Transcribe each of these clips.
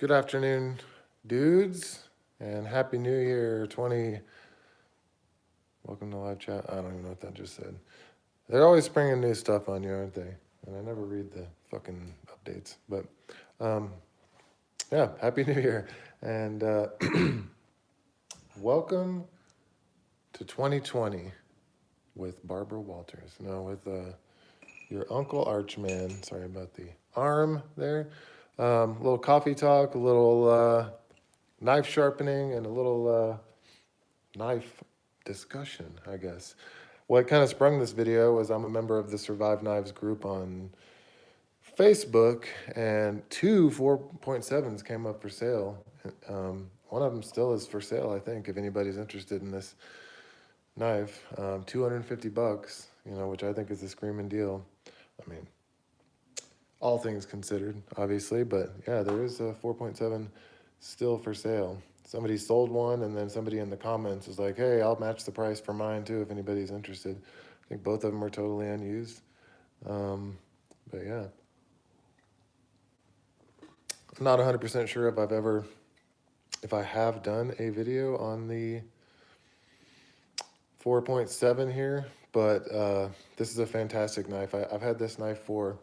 Good afternoon, dudes, and Happy New Year 20. Welcome to live chat. I don't even know what that just said. They're always springing new stuff on you, aren't they? And I never read the fucking updates. But um, yeah, Happy New Year. And welcome to 2020 with Barbara Walters. No, with your Uncle Archman. Sorry about the arm there. Little coffee talk, a little knife sharpening, and a little knife discussion, I guess. What kind of sprung this video was I'm a member of the Survive Knives group on Facebook, and two 4.7s came up for sale. One of them still is for sale, I think, if anybody's interested in this knife. 250 bucks, which I think is a screaming deal. I mean, all things considered, obviously, but yeah, there is a 4.7 still for sale. Somebody sold one, and then somebody in the comments was like, hey, I'll match the price for mine too if anybody's interested. I think both of them are totally unused. But yeah, I'm not 100% sure if I have done a video on the 4.7 here, but this is a fantastic knife. I've had this knife for,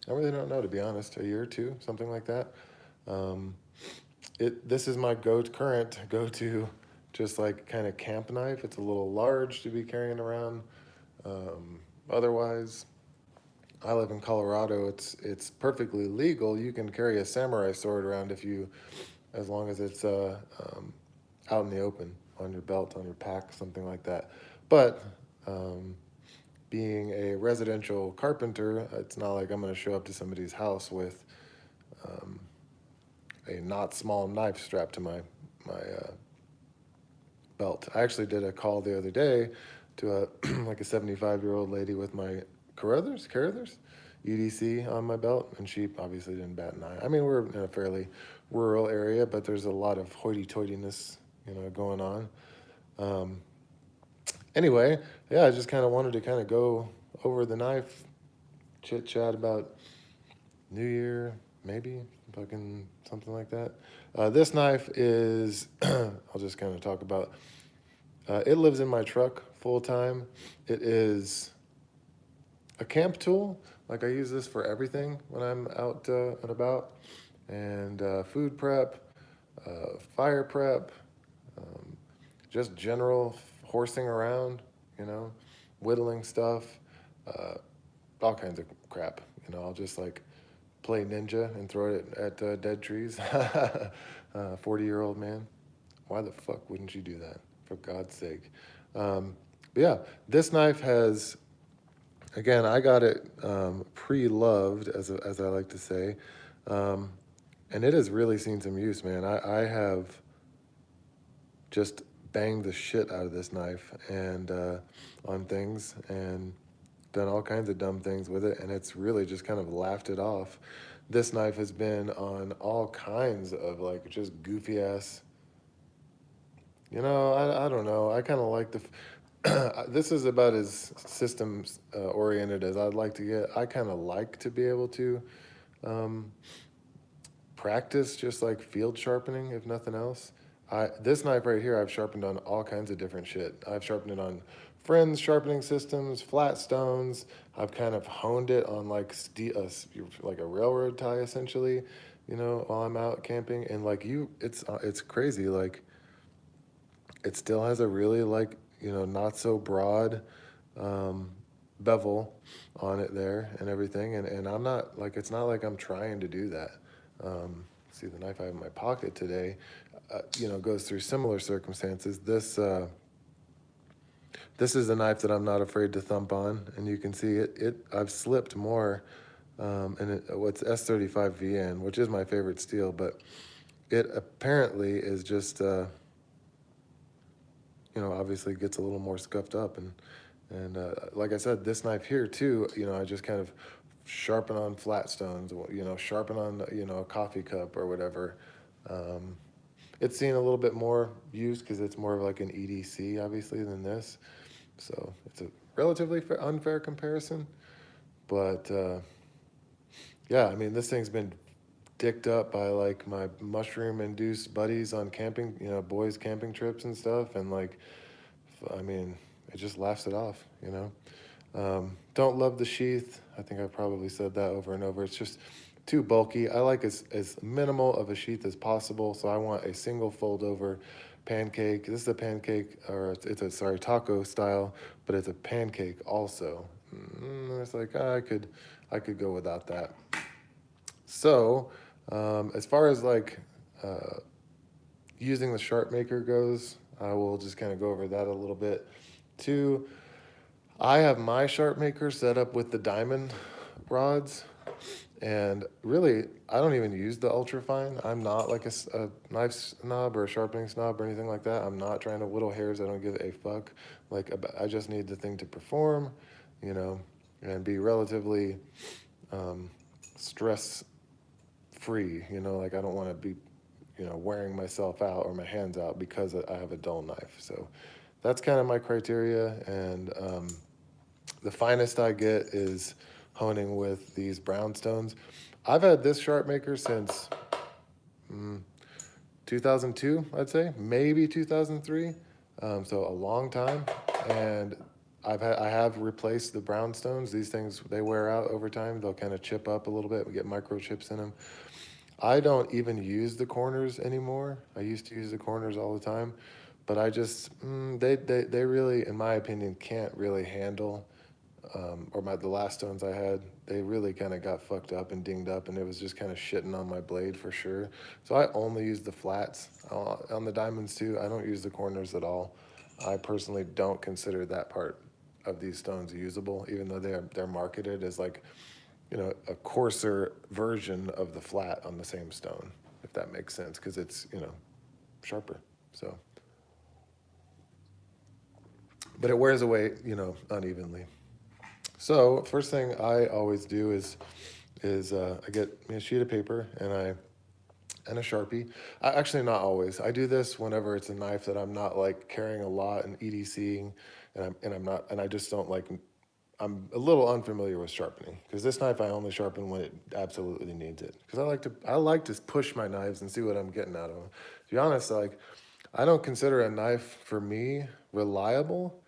I really don't know, to be honest, a year or two, something like that. This is my current go-to, just like kind of camp knife. It's a little large to be carrying around. Otherwise, I live in Colorado. It's perfectly legal. You can carry a samurai sword around as long as it's out in the open, on your belt, on your pack, something like that. But being a residential carpenter, it's not like I'm going to show up to somebody's house with a not small knife strapped to my belt. I actually did a call the other day to a like a 75-year-old lady with my Carruthers EDC on my belt, and she obviously didn't bat an eye. I mean, we're in a fairly rural area, but there's a lot of hoity-toityness, going on. Anyway, yeah, I just kind of wanted to kind of go over the knife, chit chat about New Year, maybe fucking something like that. This knife is, I'll just kind of talk about. It lives in my truck full time. It is a camp tool. Like, I use this for everything when I'm out and about, and food prep, fire prep, um, just general horsing around, you know, whittling stuff, uh, all kinds of crap. I'll just like play ninja and throw it at dead trees. 40-year-old man. Why the fuck wouldn't you do that? For God's sake. But yeah, this knife has, again, I got it pre-loved, as I like to say. And it has really seen some use, man. I have just banged the shit out of this knife and on things, and done all kinds of dumb things with it, and it's really just kind of laughed it off. This knife has been on all kinds of like just goofy ass. I don't know. I kind of like this is about as systems oriented as I'd like to get. I kind of like to be able to um, practice just like field sharpening, if nothing else. This knife right here, I've sharpened on all kinds of different shit. I've sharpened it on friends sharpening systems, flat stones. I've kind of honed it on like like a railroad tie essentially, while I'm out camping. And like it's crazy. Like, it still has a really like not so broad um, bevel on it there and everything. And I'm not like, it's not like I'm trying to do that. See, the knife I have in my pocket today, goes through similar circumstances. This is a knife that I'm not afraid to thump on, and you can see I've slipped more, and what's S35VN, which is my favorite steel, but it apparently is just, obviously gets a little more scuffed up, and like I said, this knife here too, I just kind of sharpen on flat stones, sharpen on a coffee cup or whatever. It's seen a little bit more use because it's more of like an EDC, obviously, than this. So it's a relatively unfair comparison. But yeah, I mean, this thing's been dicked up by like my mushroom induced buddies on camping, boys camping trips and stuff. And like, I mean, it just laughs it off, Don't love the sheath. I think I've probably said that over and over. It's just too bulky. I like as minimal of a sheath as possible. So I want a single fold over pancake. This is a pancake, or it's a, sorry, taco style, but it's a pancake also. It's like, I could go without that. So, as far as like using the Sharpmaker goes, I will just kind of go over that a little bit. Two, I have my Sharpmaker set up with the diamond rods, and really, I don't even use the ultra fine. I'm not like a knife snob or a sharpening snob or anything like that. I'm not trying to whittle hairs. I don't give a fuck. Like, I just need the thing to perform, and be relatively stress free. Like I don't want to be, wearing myself out or my hands out because I have a dull knife. So that's kind of my criteria. And the finest I get is honing with these brownstones. I've had this Sharpmaker since 2002, I'd say, maybe 2003. So a long time. And I have replaced the brownstones. These things, they wear out over time. They'll kind of chip up a little bit. We get microchips in them. I don't even use the corners anymore. I used to use the corners all the time, but I just they really, in my opinion, can't really handle. The last stones I had, they really kind of got fucked up and dinged up, and it was just kind of shitting on my blade for sure. So I only use the flats on the diamonds too. I don't use the corners at all. I personally don't consider that part of these stones usable, even though they're marketed as like, a coarser version of the flat on the same stone, if that makes sense, because it's, sharper. So, but it wears away, unevenly. So first thing I always do is I get a sheet of paper and a Sharpie. Actually, not always. I do this whenever it's a knife that I'm not like carrying a lot and EDCing, and I just don't like. I'm a little unfamiliar with sharpening because this knife I only sharpen when it absolutely needs it. Because I like to push my knives and see what I'm getting out of them. To be honest, like I don't consider a knife for me reliable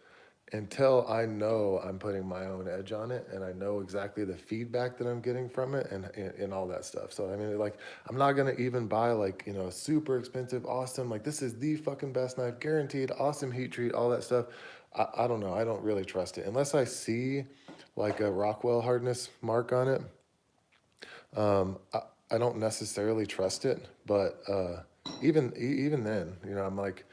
until I know I'm putting my own edge on it and I know exactly the feedback that I'm getting from it and all that stuff. So I mean, like I'm not gonna even buy like a super expensive, awesome, like this is the fucking best knife, guaranteed, awesome heat treat, all that stuff. I don't know. I don't really trust it unless I see like a Rockwell hardness mark on it. I don't necessarily trust it, but even then, I'm like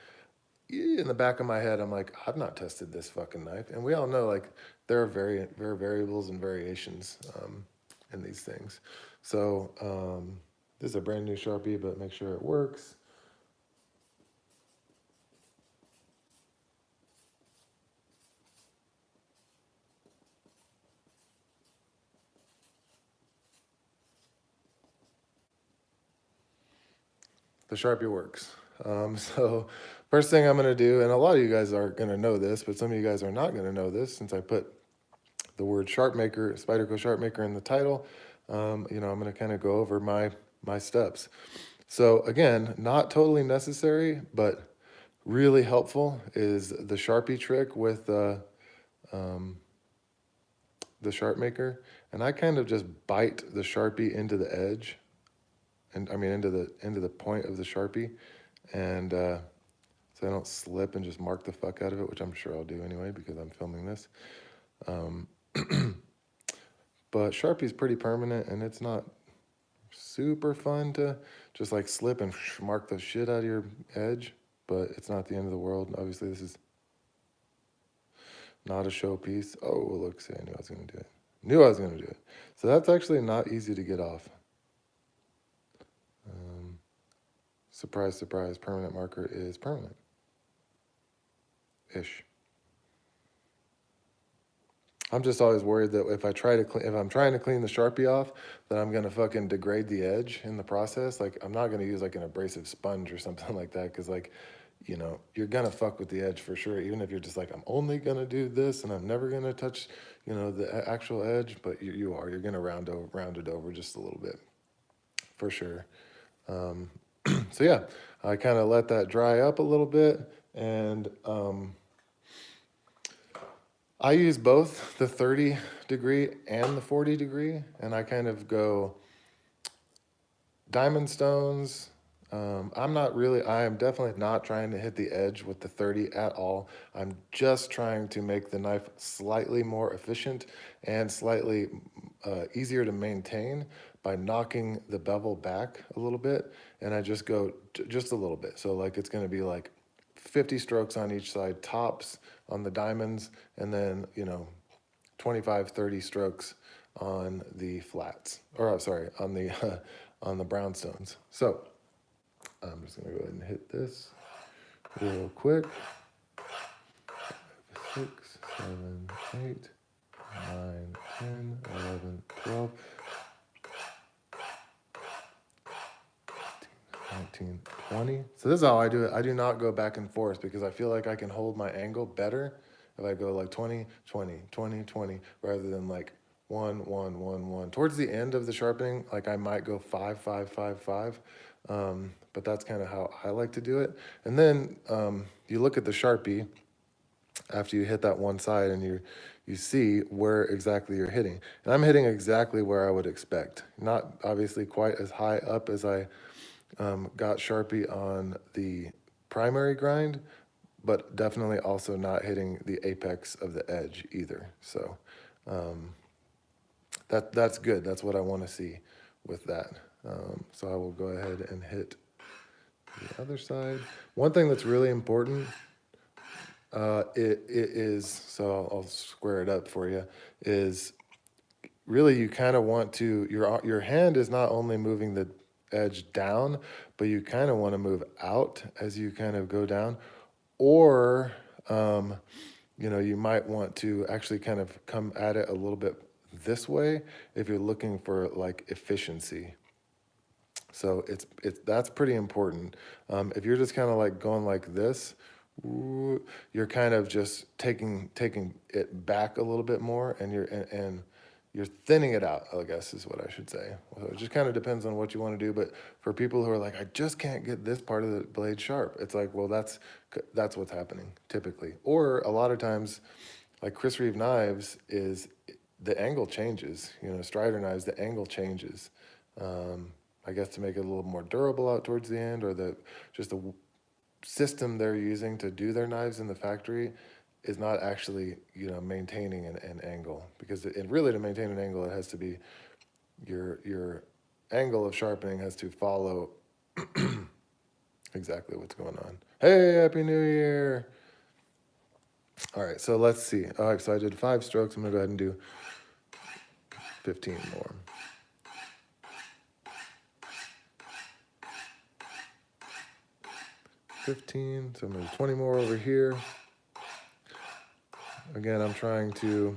in the back of my head, I'm like, I've not tested this fucking knife, and we all know like there are very variables and variations in these things. So this is a brand new Sharpie, but make sure it works. The Sharpie works. So first thing I'm going to do, and a lot of you guys are going to know this, but some of you guys are not going to know this since I put the word Sharpmaker, Spyderco Sharpmaker in the title. I'm going to kind of go over my steps. So again, not totally necessary, but really helpful is the Sharpie trick with the Sharpmaker. And I kind of just bite the Sharpie into the edge, and I mean into the point of the Sharpie, and so I don't slip and just mark the fuck out of it, which I'm sure I'll do anyway because I'm filming this. But Sharpie's pretty permanent, and it's not super fun to just like slip and mark the shit out of your edge, but it's not the end of the world. Obviously, this is not a showpiece. Oh, look, see, I knew I was going to do it. So that's actually not easy to get off. Surprise, surprise, permanent marker is permanent-ish. I'm just always worried that if I'm trying to clean the Sharpie off, that I'm gonna fucking degrade the edge in the process. Like I'm not gonna use like an abrasive sponge or something like that, because like, you're gonna fuck with the edge for sure. Even if you're just like, I'm only gonna do this and I'm never gonna touch, the actual edge, but you're gonna round it over just a little bit. for sure. So yeah, I kind of let that dry up a little bit, and I use both the 30 degree and the 40 degree, and I kind of go diamond stones. I am definitely not trying to hit the edge with the 30 at all. I'm just trying to make the knife slightly more efficient and slightly easier to maintain by knocking the bevel back a little bit. And I just go just a little bit. So like it's going to be like 50 strokes on each side, tops on the diamonds, and then, 25, 30 strokes on the flats, or sorry, on the on the brownstones. So I'm just gonna go ahead and hit this real quick. 6, 7, 8, 9, 10, 11, 12, 19, 20. So this is how I do it. I do not go back and forth because I feel like I can hold my angle better if I go like 20, 20, 20, 20, rather than like 1, 1, 1, 1. Towards the end of the sharpening, like I might go 5, 5, 5, 5. But that's kind of how I like to do it. And then you look at the Sharpie after you hit that one side, and you see where exactly you're hitting. And I'm hitting exactly where I would expect. Not obviously quite as high up as I got Sharpie on the primary grind, but definitely also not hitting the apex of the edge either. So that's good. That's what I want to see with that. So I will go ahead and hit the other side. One thing that's really important, it is, so I'll square it up for you, is really you kind of want to, your hand is not only moving the edge down, but you kind of want to move out as you kind of go down. Or, you might want to actually kind of come at it a little bit this way if you're looking for like efficiency. So that's pretty important. If you're just kind of like going like this, you're kind of just taking it back a little bit more, and you're thinning it out, I guess is what I should say. So it just kind of depends on what you want to do. But for people who are like, I just can't get this part of the blade sharp, it's like, well, that's what's happening typically. Or a lot of times, like Chris Reeve knives, is the angle changes. Strider knives, the angle changes. I guess to make it a little more durable out towards the end, or the system they're using to do their knives in the factory is not actually maintaining an angle, because really to maintain an angle, it has to be your angle of sharpening has to follow exactly what's going on. Hey, Happy New Year! All right, so let's see. All right, so I did 5 strokes. I'm gonna go ahead and do 15 more. So I'm going to do 20 more over here. Again, I'm trying to,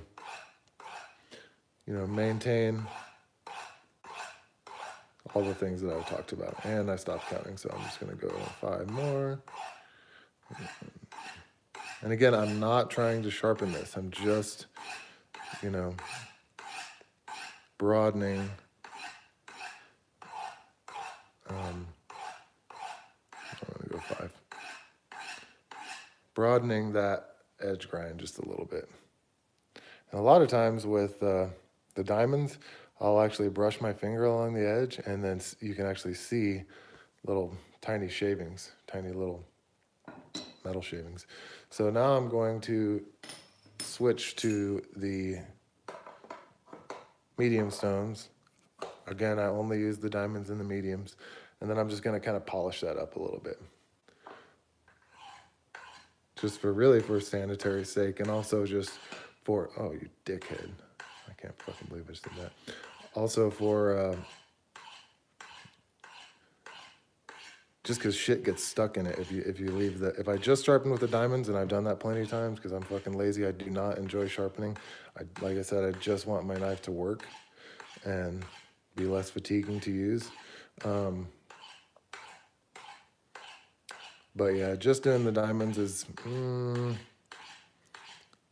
maintain all the things that I talked about. And I stopped counting, so I'm just going to go 5 more. And again, I'm not trying to sharpen this. I'm just, broadening. I'm going to go 5. Broadening that edge grind just a little bit. And a lot of times with the diamonds, I'll actually brush my finger along the edge, and then you can actually see little tiny shavings, tiny little metal shavings. So now I'm going to switch to the medium stones. Again, I only use the diamonds and the mediums, and then I'm just going to kind of polish that up a little bit. Just for sanitary sake, and also just for, oh, you dickhead. I can't fucking believe I just did that. Also for, just because shit gets stuck in it if you leave the, if I just sharpen with the diamonds, and I've done that plenty of times because I'm fucking lazy, I do not enjoy sharpening. Like I said, I just want my knife to work and be less fatiguing to use. But yeah, just doing the diamonds is,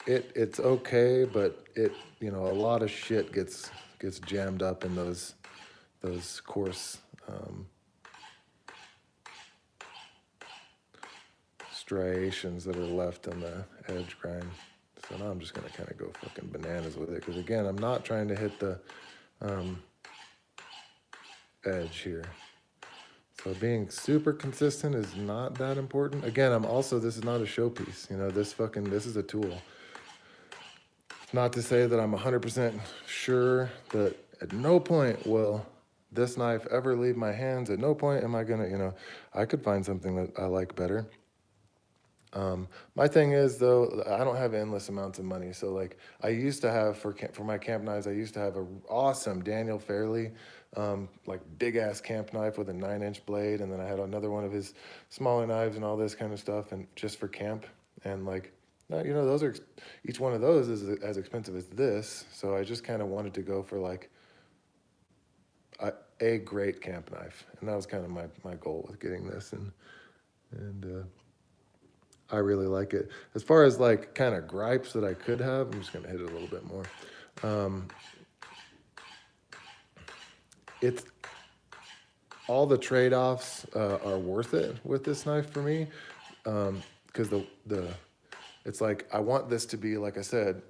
it's okay, but a lot of shit gets jammed up in those coarse striations that are left on the edge grind. So now I'm just gonna kind of go fucking bananas with it, because again, I'm not trying to hit the edge here. So being super consistent is not that important. Again, this is not a showpiece. You know, this is a tool. Not to say that I'm 100% sure that at no point will this knife ever leave my hands. At no point am I gonna, I could find something that I like better. My thing is, though, I don't have endless amounts of money. So like I used to have for my camp knives, I used to have a awesome Daniel Fairley, like big ass camp knife with a 9-inch blade. And then I had another one of his smaller knives and all this kind of stuff. And just for camp, and like, those are, each one of those is as expensive as this. So I just kind of wanted to go for like a great camp knife. And that was kind of my goal with getting this. And I really like it. As far as like kind of gripes that I could have, I'm just gonna hit it a little bit more. It's all the trade-offs are worth it with this knife for me, because it's like I want this to be, like I said,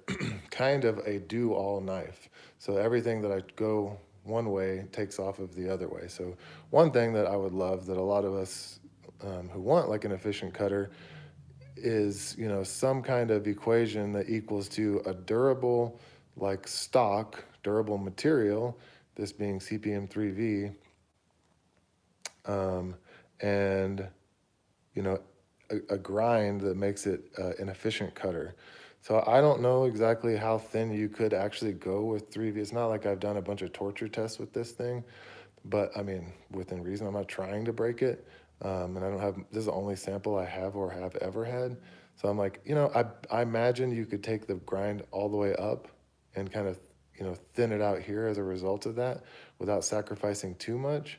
kind of a do-all knife. So everything that I go one way takes off of the other way. So one thing that I would love that a lot of us who want like an efficient cutter is, some kind of equation that equals to a durable, like stock, durable material, this being CPM3V, and, a grind that makes it an efficient cutter. So I don't know exactly how thin you could actually go with 3V. It's not like I've done a bunch of torture tests with this thing, but I mean, within reason, I'm not trying to break it. And I don't have, this is the only sample I have or have ever had. So I'm like, I imagine you could take the grind all the way up and kind of, thin it out here as a result of that without sacrificing too much.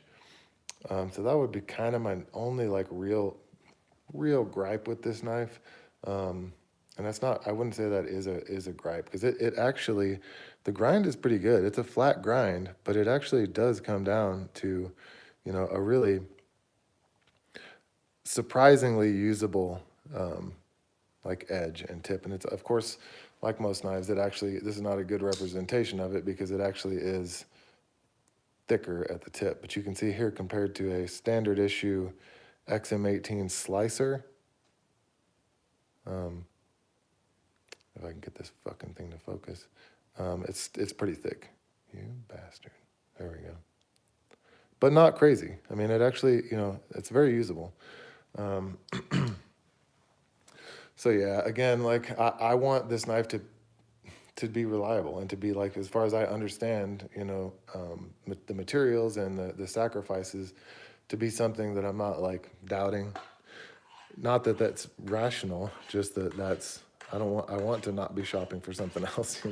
So that would be kind of my only like real gripe with this knife. And that's not, I wouldn't say that is a gripe, because it actually, the grind is pretty good. It's a flat grind, but it actually does come down to, a really surprisingly usable like edge and tip. And it's, of course, like most knives, this is not a good representation of it, because it actually is thicker at the tip. But you can see here, compared to a standard issue XM18 slicer, if I can get this fucking thing to focus, it's pretty thick. You bastard. There we go. But not crazy. I mean, it actually, it's very usable. So yeah, again, like I want this knife to be reliable and to be like, as far as I understand, the materials and the sacrifices, to be something that I'm not like doubting. Not that that's rational, just that I want to not be shopping for something else,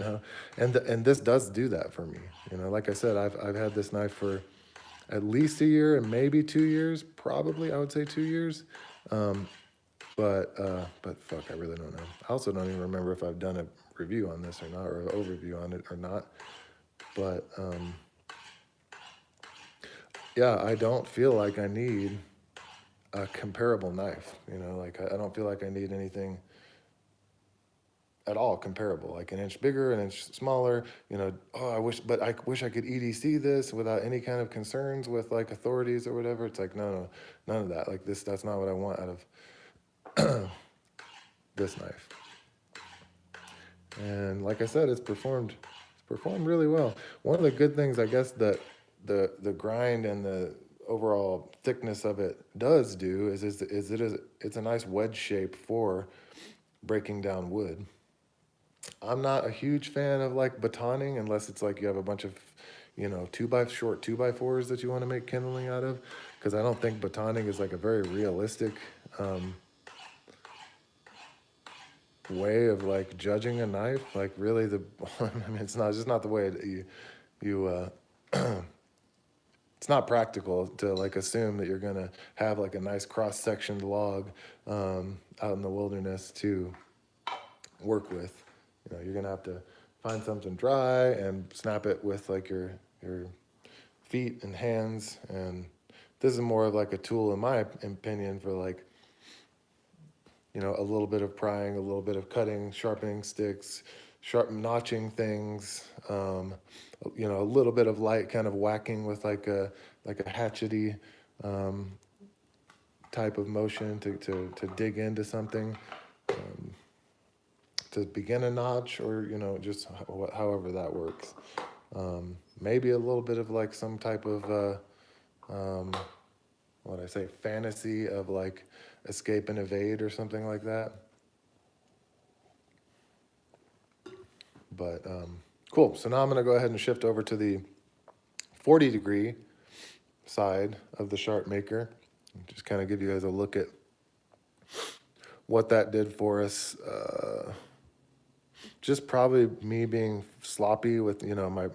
and this does do that for me. Like I said, I've had this knife for at least a year and maybe 2 years, probably I would say 2 years. But fuck, I really don't know. I also don't even remember if I've done a review on this or not, or an overview on it or not. But yeah, I don't feel like I need a comparable knife. Like I don't feel like I need anything at all comparable, like an inch bigger, an inch smaller. I wish I could EDC this without any kind of concerns with like authorities or whatever. It's like no, none of that. Like that's not what I want out of this knife. And like I said, it's performed really well. One of the good things, I guess, that the grind and the overall thickness of it does do is it's a nice wedge shape for breaking down wood. I'm not a huge fan of like batoning, unless it's like you have a bunch of short 2x4s that you want to make kindling out of, because I don't think batoning is like a very realistic way of like judging a knife. Like really I mean, it's just not the way you it's not practical to like assume that you're gonna have like a nice cross-sectioned log out in the wilderness to work with. You're gonna have to find something dry and snap it with like your feet and hands, and this is more of like a tool, in my opinion, for like, a little bit of prying, a little bit of cutting, sharpening sticks, notching things, a little bit of light kind of whacking with like a hatchety type of motion to dig into something, to begin a notch, or just however that works. Maybe a little bit of like some type of what I say, fantasy of like escape and evade or something like that. But cool. So now I'm going to go ahead and shift over to the 40-degree side of the Sharpmaker. Just kind of give you guys a look at what that did for us. Just probably me being sloppy with,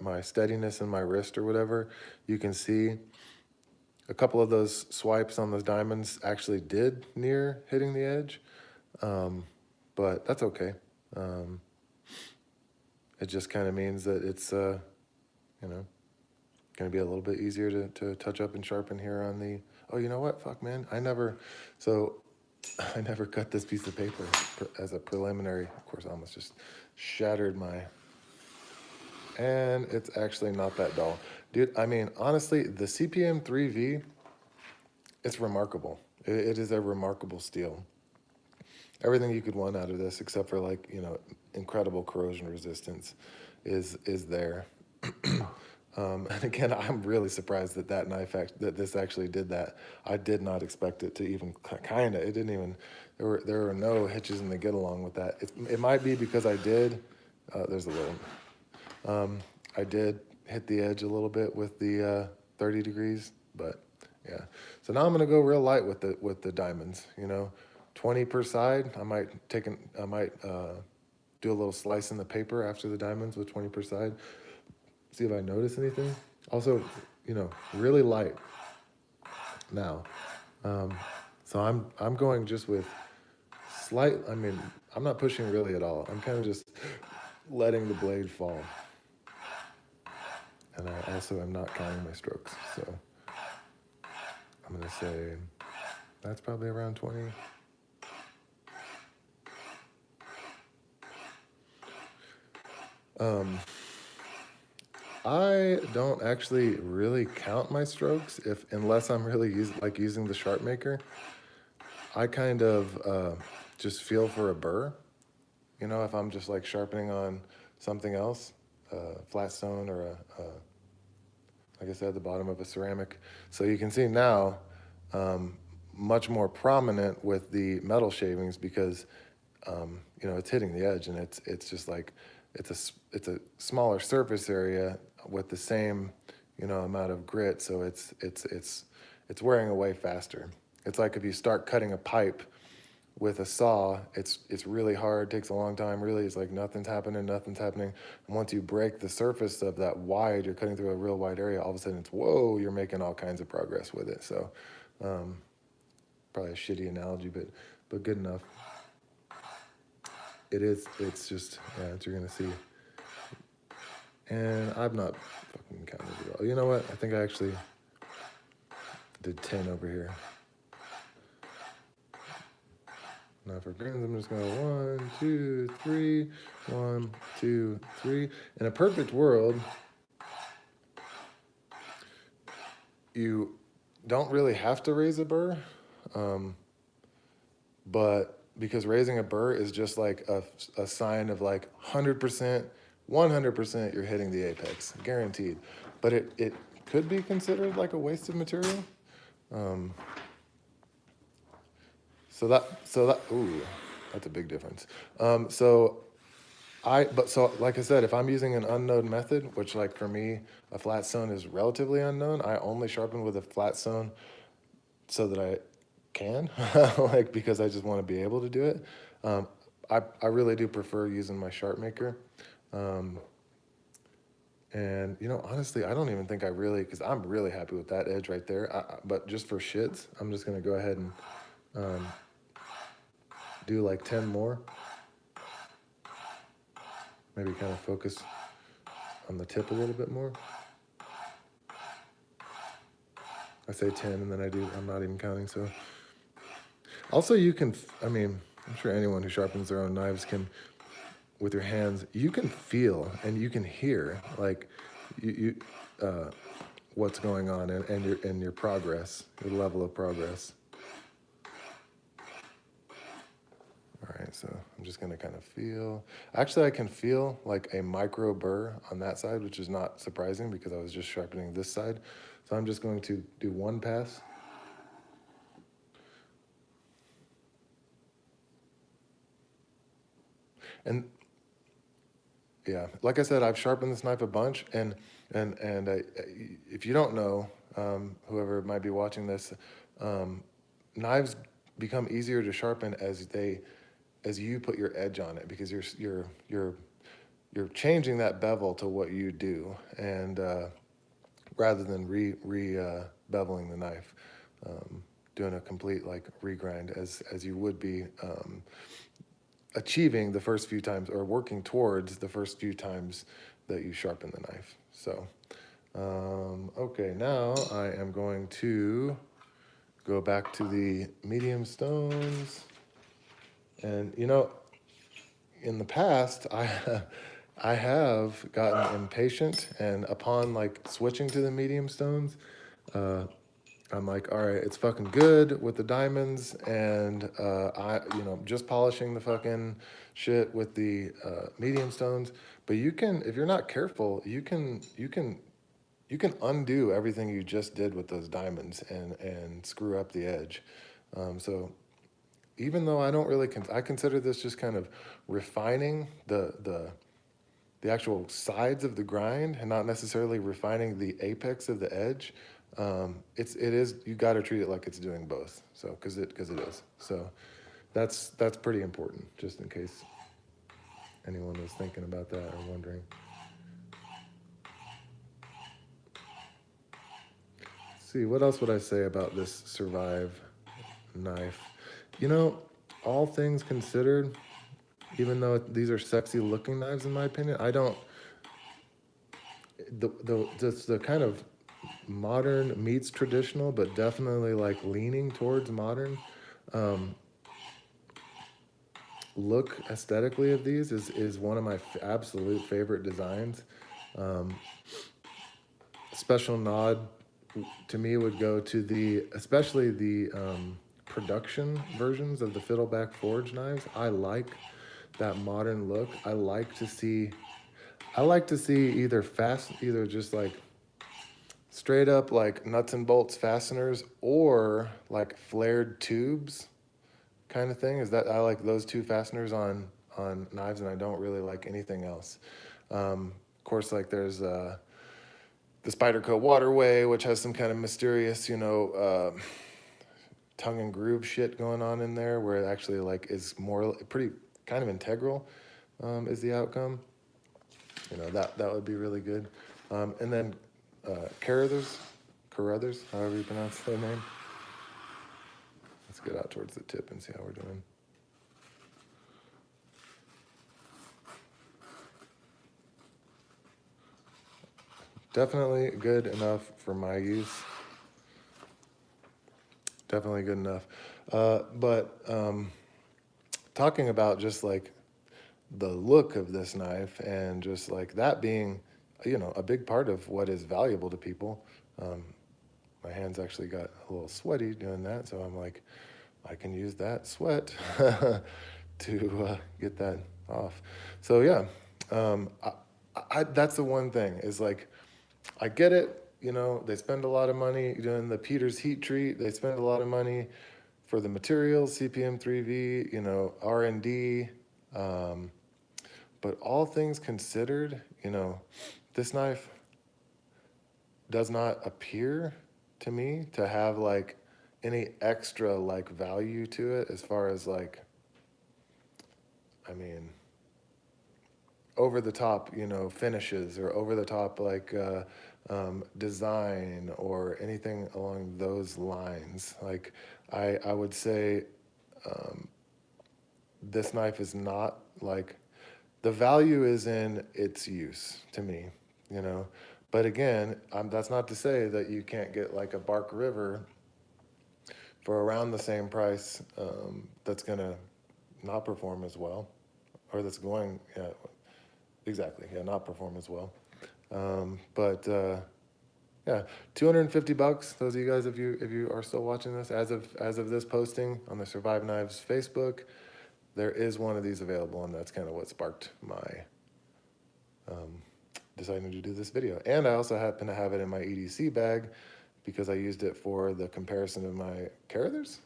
my steadiness in my wrist or whatever. You can see a couple of those swipes on those diamonds actually did near hitting the edge, but that's okay. It just kind of means that it's, going to be a little bit easier to touch up and sharpen here on the, oh, you know what? Fuck, man. I never cut this piece of paper as a preliminary. Of course, I almost just shattered and it's actually not that dull. Dude, I mean, honestly, the CPM 3V, it's remarkable. It is a remarkable steel. Everything you could want out of this, except for like, incredible corrosion resistance, is there. And again, I'm really surprised that this actually did that. I did not expect it to even it didn't even, there were no hitches in the get along with that. It might be because I did, there's a little, I did hit the edge a little bit with the 30 degrees, but yeah. So now I'm gonna go real light with the diamonds, 20 per side. I might do a little slice in the paper after the diamonds with 20 per side. See if I notice anything. Also, really light now. So I'm going just with slight, I'm not pushing really at all. I'm kind of just letting the blade fall. And I also am not counting my strokes. So I'm going to say that's probably around 20. I don't actually really count my strokes unless I'm really using the Sharpmaker. I kind of just feel for a burr. If I'm just like sharpening on something else, flat stone or like I said, the bottom of a ceramic. So you can see now, much more prominent with the metal shavings because, it's hitting the edge, and it's just like, it's a smaller surface area with the same, amount of grit. So it's wearing away faster. It's like if you start cutting a pipe with a saw, it's really hard, takes a long time. Really, it's like nothing's happening. And once you break the surface of that wide, you're cutting through a real wide area, all of a sudden it's, whoa, you're making all kinds of progress with it. So probably a shitty analogy, but good enough. It's just, yeah, you're gonna see. And I've not fucking counted it all. You know what? I think I actually did 10 over here. Now for grins, I'm just going 1, 2, 3, 1, 2, 3. In a perfect world, you don't really have to raise a burr, but because raising a burr is just like a sign of like 100%, 100% you're hitting the apex, guaranteed. But it could be considered like a waste of material. So that, ooh, that's a big difference. So like I said, if I'm using an unknown method, which like for me, a flat stone is relatively unknown, I only sharpen with a flat stone so that I can, like, because I just want to be able to do it. I really do prefer using my Sharpmaker. And, honestly, I don't even think because I'm really happy with that edge right there. But just for shits, I'm just going to go ahead and do like 10 more. Maybe kind of focus on the tip a little bit more. I say 10 and then I'm not even counting. So also you can, I mean, I'm sure anyone who sharpens their own knives can, with your hands, you can feel and you can hear like uh, what's going on and your progress, your level of progress. All right, so I'm just gonna kind of feel. Actually, I can feel like a micro burr on that side, which is not surprising because I was just sharpening this side. So I'm just going to do one pass. And yeah, like I said, I've sharpened this knife a bunch, and if you don't know, whoever might be watching this, knives become easier to sharpen as you put your edge on it because you're changing that bevel to what you do, and rather than beveling the knife, doing a complete like regrind as you would be achieving the first few times or working towards the first few times that you sharpen the knife. So, okay, now I am going to go back to the medium stones. And you know, in the past, I have gotten impatient, and upon like switching to the medium stones, uh, I'm like, all right, it's fucking good with the diamonds, and just polishing the fucking shit with the medium stones. But you can, if you're not careful, you can undo everything you just did with those diamonds and screw up the edge. So even though I don't really, I consider this just kind of refining the actual sides of the grind and not necessarily refining the apex of the edge. It is, you got to treat it like it's doing both. So because it is. So that's pretty important, just in case anyone was thinking about that or wondering. Let's see, what else would I say about this Survive knife? You know, all things considered, even though these are sexy looking knives in my opinion, I don't the kind of modern meets traditional, but definitely like leaning towards modern look aesthetically of these is one of my absolute favorite designs. Um, Special nod to me would go to especially the production versions of the Fiddleback Forge knives. I like that modern look. I like to see either just like straight up like nuts and bolts fasteners or like flared tubes kind of thing. Is that I like those two fasteners on knives, and I don't really like anything else. Of course, like there's the Spyderco Waterway, which has some kind of mysterious, tongue and groove shit going on in there, where it actually like is more pretty kind of integral, is the outcome. That would be really good. And then Carruthers, however you pronounce their name. Let's get out towards the tip and see how we're doing. Definitely good enough for my use. Definitely good enough. But talking about just like the look of this knife and just like that being, a big part of what is valuable to people. Um, my hands actually got a little sweaty doing that, so I'm like, I can use that sweat to get that off. So yeah, that's the one thing is like, I get it. They spend a lot of money doing the Peters heat treat. They spend a lot of money for the materials, CPM 3V, R&D. Um, but all things considered, this knife does not appear to me to have like any extra like value to it as far as like, I mean, over the top, finishes or over the top like design or anything along those lines. Like I would say this knife is not like the value is in its use to me, you know. But again, that's not to say that you can't get like a Bark River for around the same price, that's gonna not perform as well, or that's going, yeah, exactly, yeah, not perform as well. But yeah, $250. Those of you guys, if you are still watching this, as of this posting on the Survive Knives Facebook, there is one of these available, and that's kind of what sparked my deciding to do this video. And I also happen to have it in my EDC bag because I used it for the comparison of my Carruthers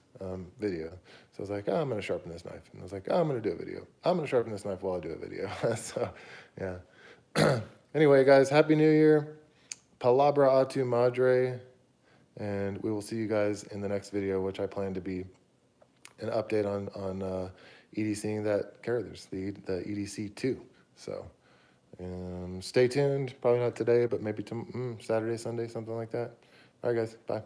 video. So I was like, oh, I'm gonna sharpen this knife. And I was like, oh, I'm gonna do a video. I'm gonna sharpen this knife while I do a video. So yeah. Anyway, guys, Happy New Year. Palabra a tu madre. And we will see you guys in the next video, which I plan to be an update on EDCing that Carruthers, the EDC 2. So stay tuned. Probably not today, but maybe Saturday, Sunday, something like that. All right, guys. Bye.